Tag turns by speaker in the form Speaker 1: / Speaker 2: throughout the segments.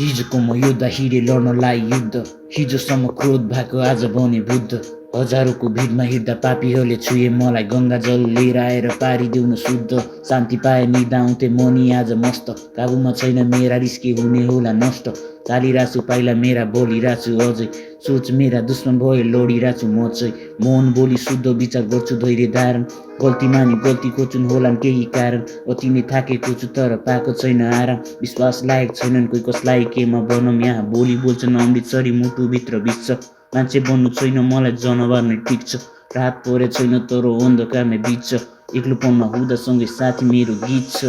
Speaker 1: हिजोको म योद्धा हिँडे लड्नलाई युद्ध, हिजोसम्म क्रोध भएको आज बने बुद्ध। हजारौंको भिडमा हिँड्दा पापीहरूले छुए मलाई, गङ्गा जल लिएर आएर पारिदेऊ न शुद्ध। शान्ति पाए निदा आउँथे मनी आज मस्त, काबुमा छैन मेरा रिस के हुने होला नष्ट। चालिराछु पाइला मेरा बोलिराछु अझै, सोच मेरा दुश्मन भए लडिराछु म चाहिँ। मौन बोली शुद्ध विचार गर्छु धैर्य धारण, गल्ती मानी गल्ती खोज्छुन् होलान् केही कारण। अति नै थाकेको छु तर पाएको छैन आराम, विश्वास लायक छैनन् कोही कसलाई केमा बनम। यहाँ बोली बोल्छन् अमृतसरी मुटुभित्र बिच्छ, मान्छे बन्नु छैन मलाई जनावर नै टिक्छ। रात परे छैन तर अन्धकारमै बित्छ, एक्लोपनमा हुँदा सँगै साथी मेरो गीत छ।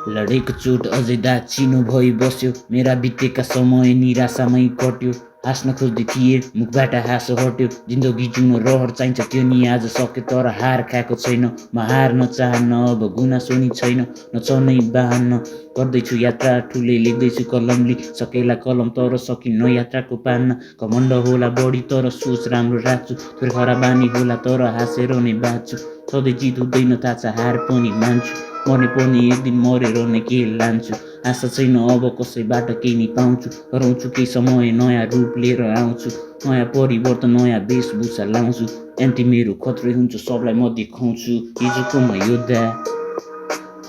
Speaker 1: लडेको चोट अझै दाग चिनो भई बस्यो, मेरा बितेका समय निराशामै कट्यो। हाँस्न खोज्दै थिए मुखबाट हाँसो हट्यो, जिन्दगी जिउन रहर चाहिन्छ त्यो नि आज सक्यो। तर हार खाएको छैन म हार्न चाहन्न, अब गुनासो नि छैन न छ नै बाहन्न। गर्दैछु यात्रा ठुलै लेख्दैछु कलमले, सकेला कलम तर सकिन्न यात्राको पान्न। घमण्ड होला बढी तर सोच राम्रो राख्छु, थोरै बानी होला तर हाँसेर नै बाँच्छु। सधैँ जित हुँदैन थाहा छ हार पनि मान्छु, मर्ने पनि एक दिन मरेर नै के लान्छु। आशा छैन अब कसैबाट केही नि पाउँछु, हराउँछु केही समय नयाँ रूप लिएर आउँछु। नयाँ परिवर्तन नयाँ वेशभूषा लाउँछु, एन्टी मेरो खत्रै हुन्छु सबलाई म देखाउँछु। हिजोको म योद्धा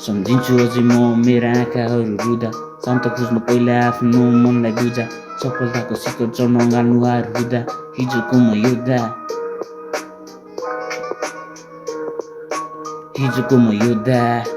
Speaker 1: सम्झिन्छु अझै म मेरा आँखाहरू रुँदा, शान्त खोज्नु पहिला आफ्नो मनलाई बुझा, सफलताको शिखर चढ्न अँगाल्नु हार हुँदा। हिजोको म योद्धा, हिजोको म योद्धा।